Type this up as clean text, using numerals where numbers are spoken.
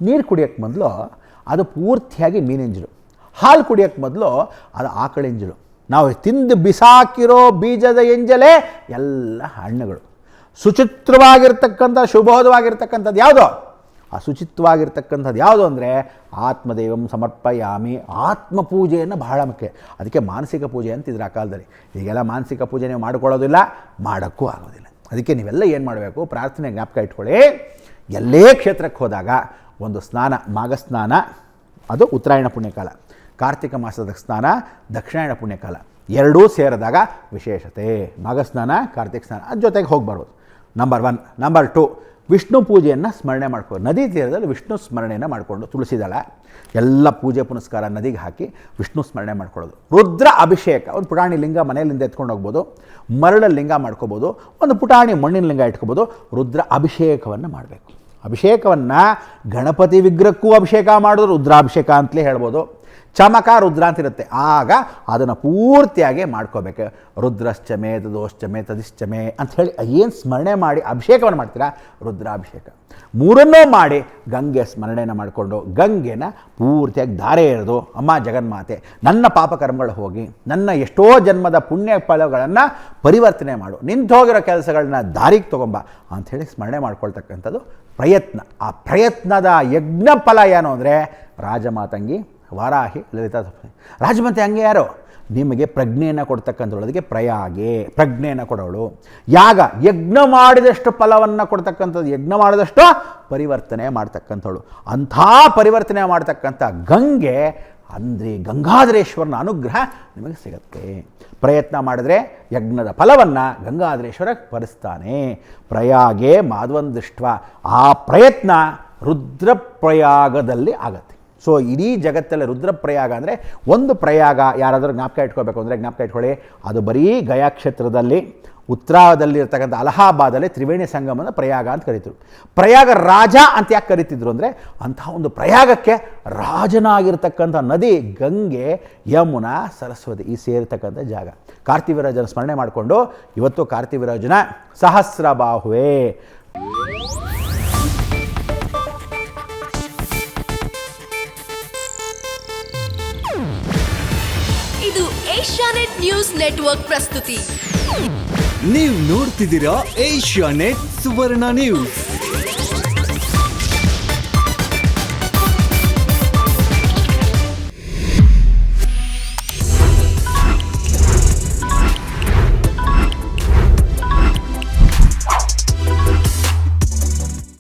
ನೀರು ಕುಡಿಯೋಕ್ಕೆ ಮೊದಲು ಅದು ಪೂರ್ತಿಯಾಗಿ ಮೀನೆಂಜಲು, ಹಾಲು ಕುಡಿಯೋಕ್ಕೆ ಮೊದಲು ಅದು ಆಕಳೆಂಜಲು, ನಾವು ತಿಂದು ಬಿಸಾಕಿರೋ ಬೀಜದ ಎಂಜಲೇ ಎಲ್ಲ ಹಣ್ಣುಗಳು. ಶುಚಿತ್ವವಾಗಿರ್ತಕ್ಕಂಥ ಶುಭೋದವಾಗಿರ್ತಕ್ಕಂಥದ್ದು ಯಾವುದೋ, ಆ ಶುಚಿತ್ವವಾಗಿರ್ತಕ್ಕಂಥದ್ದು ಯಾವುದು ಅಂದರೆ ಆತ್ಮದೇವಂ ಸಮರ್ಪಯಾಮಿ. ಆತ್ಮ ಪೂಜೆಯನ್ನು ಬಹಳ ಮುಖ್ಯ. ಅದಕ್ಕೆ ಮಾನಸಿಕ ಪೂಜೆ ಅಂತಿದ್ರು ಆ ಕಾಲದಲ್ಲಿ. ಈಗೆಲ್ಲ ಮಾನಸಿಕ ಪೂಜೆ ನೀವು ಮಾಡ್ಕೊಳ್ಳೋದಿಲ್ಲ, ಮಾಡೋಕ್ಕೂ ಆಗೋದಿಲ್ಲ. ಅದಕ್ಕೆ ನೀವೆಲ್ಲ ಏನು ಮಾಡಬೇಕು, ಪ್ರಾರ್ಥನೆ ಜ್ಞಾಪಕ ಇಟ್ಕೊಳ್ಳಿ. ಎಲ್ಲೇ ಕ್ಷೇತ್ರಕ್ಕೆ ಹೋದಾಗ ಒಂದು ಸ್ನಾನ, ಮಾಘ ಸ್ನಾನ ಅದು ಉತ್ತರಾಯಣ ಪುಣ್ಯಕಾಲ, ಕಾರ್ತಿಕ ಮಾಸದ ಸ್ನಾನ ದಕ್ಷಿಣಾಯಣ ಪುಣ್ಯಕಾಲ, ಎರಡೂ ಸೇರಿದಾಗ ವಿಶೇಷತೆ. ಮಾಘ ಸ್ನಾನ, ಕಾರ್ತಿಕ ಸ್ನಾನ ಅದ್ರ ಜೊತೆಗೆ ಹೋಗಿ ಬರ್ಬೋದು. ನಂಬರ್ 1. ನಂಬರ್ 2, ವಿಷ್ಣು ಪೂಜೆಯನ್ನು ಸ್ಮರಣೆ ಮಾಡ್ಕೊಂಡು ನದಿ ತೀರದಲ್ಲಿ ವಿಷ್ಣು ಸ್ಮರಣೆಯನ್ನು ಮಾಡಿಕೊಂಡು ತುಳಸಿ ದಳ ಎಲ್ಲ ಪೂಜೆ ಪುನಸ್ಕಾರ ನದಿಗೆ ಹಾಕಿ ವಿಷ್ಣು ಸ್ಮರಣೆ ಮಾಡ್ಕೊಳ್ಳೋದು. ರುದ್ರ ಅಭಿಷೇಕ, ಒಂದು ಪುಟಾಣಿ ಲಿಂಗ ಮನೆಯಲ್ಲಿಂದ ಎತ್ಕೊಂಡು ಹೋಗ್ಬೋದು, ಮರಳ ಲಿಂಗ ಮಾಡ್ಕೋಬೋದು, ಒಂದು ಪುಟಾಣಿ ಮಣ್ಣಿನ ಲಿಂಗ ಇಟ್ಕೋಬೋದು. ರುದ್ರ ಅಭಿಷೇಕವನ್ನು ಮಾಡಬೇಕು. ಅಭಿಷೇಕವನ್ನು ಗಣಪತಿ ವಿಗ್ರಹಕ್ಕೂ ಅಭಿಷೇಕ ಮಾಡೋದು ರುದ್ರಾಭಿಷೇಕ ಅಂತಲೇ ಹೇಳ್ಬೋದು. ಚಮಕ ರುದ್ರ ಅಂತಿರುತ್ತೆ, ಆಗ ಅದನ್ನು ಪೂರ್ತಿಯಾಗಿ ಮಾಡ್ಕೋಬೇಕು. ರುದ್ರಶ್ಚಮೆ ತದೋಶ್ಚಮೆ ತದಿಶ್ಚಮೆ ಅಂಥೇಳಿ ಏನು ಸ್ಮರಣೆ ಮಾಡಿ ಅಭಿಷೇಕವನ್ನು ಮಾಡ್ತೀರಾ, ರುದ್ರಾಭಿಷೇಕ. ಮೂರನ್ನೂ ಮಾಡಿ ಗಂಗೆ ಸ್ಮರಣೆಯನ್ನು ಮಾಡಿಕೊಂಡು ಗಂಗೆನ ಪೂರ್ತಿಯಾಗಿ ಧಾರೆ ಎರೆದು, ಅಮ್ಮ ಜಗನ್ಮಾತೆ ನನ್ನ ಪಾಪಕರ್ಮಗಳು ಹೋಗಿ ನನ್ನ ಎಷ್ಟೋ ಜನ್ಮದ ಪುಣ್ಯ ಫಲಗಳನ್ನು ಪರಿವರ್ತನೆ ಮಾಡು, ನಿಂತೋಗಿರೋ ಕೆಲಸಗಳನ್ನ ದಾರಿಗೆ ತೊಗೊಂಬ ಅಂಥೇಳಿ ಸ್ಮರಣೆ ಮಾಡ್ಕೊಳ್ತಕ್ಕಂಥದ್ದು ಪ್ರಯತ್ನ. ಆ ಪ್ರಯತ್ನದ ಯಜ್ಞ ಫಲ ಏನು ಅಂದರೆ ರಾಜಮಾತಂಗಿ ವಾರಾಹಿ ಲಲಿತಾ. ರಾಜಮಾತೆ ಹಂಗೆ ಯಾರು, ನಿಮಗೆ ಪ್ರಜ್ಞೆಯನ್ನು ಕೊಡ್ತಕ್ಕಂಥವಳು, ಅದಕ್ಕೆ ಪ್ರಯಾಗೆ ಪ್ರಜ್ಞೆಯನ್ನು ಕೊಡೋಳು. ಯಾಗ ಯಜ್ಞ ಮಾಡಿದಷ್ಟು ಫಲವನ್ನು ಕೊಡ್ತಕ್ಕಂಥದ್ದು, ಯಜ್ಞ ಮಾಡಿದಷ್ಟು ಪರಿವರ್ತನೆ ಮಾಡ್ತಕ್ಕಂಥವಳು. ಅಂಥ ಪರಿವರ್ತನೆ ಮಾಡ್ತಕ್ಕಂಥ ಗಂಗೆ ಅಂದರೆ ಗಂಗಾಧರೇಶ್ವರನ ಅನುಗ್ರಹ ನಿಮಗೆ ಸಿಗುತ್ತೆ. ಪ್ರಯತ್ನ ಮಾಡಿದ್ರೆ ಯಜ್ಞದ ಫಲವನ್ನು ಗಂಗಾಧರೇಶ್ವರ ಪರಿಸ್ತಾನೆ. ಪ್ರಯಾಗೆ ಮಾಧವನ್ ದೃಷ್ಟ, ಆ ಪ್ರಯತ್ನ ರುದ್ರಪ್ರಯಾಗದಲ್ಲಿ ಆಗತ್ತೆ. ಸೊ ಇಡೀ ಜಗತ್ತಲ್ಲಿ ರುದ್ರಪ್ರಯಾಗ ಅಂದರೆ ಒಂದು ಪ್ರಯಾಗ. ಯಾರಾದರೂ ಜ್ಞಾಪಕ ಇಟ್ಕೋಬೇಕು ಅಂದರೆ ಜ್ಞಾಪಕ ಇಟ್ಕೊಳ್ಳಿ, ಅದು ಬರೀ ಗಯಾ ಕ್ಷೇತ್ರದಲ್ಲಿ ಉತ್ತರಾದಲ್ಲಿ ಇರ್ತಕ್ಕಂಥ ಅಲಹಾಬಾದಲ್ಲಿ ತ್ರಿವೇಣಿ ಸಂಗಮನ ಪ್ರಯಾಗ ಅಂತ ಕರೀತಿದ್ರು. ಪ್ರಯಾಗ ರಾಜ ಅಂತ ಯಾಕೆ ಕರೀತಿದ್ರು ಅಂದರೆ ಅಂಥ ಒಂದು ಪ್ರಯಾಗಕ್ಕೆ ರಾಜನಾಗಿರ್ತಕ್ಕಂಥ ನದಿ ಗಂಗೆ, ಯಮುನಾ, ಸರಸ್ವತಿ ಈ ಸೇರಿರ್ತಕ್ಕಂಥ ಜಾಗ. ಕಾರ್ತಿವೀರ್ಯನ ಸ್ಮರಣೆ ಮಾಡಿಕೊಂಡು ಇವತ್ತು ಕಾರ್ತಿವೀರ್ಯನ ಸಹಸ್ರಬಾಹುವೆ. ಇದು ಏಷ್ಯಾನೆಟ್ ನ್ಯೂಸ್ ನೆಟ್ವರ್ಕ್ ಪ್ರಸ್ತುತಿ. ನೀವು ನೋಡ್ತಿದ್ದೀರಾ ಏಷ್ಯಾನೆಟ್ ಸುವರ್ಣ ನ್ಯೂಸ್.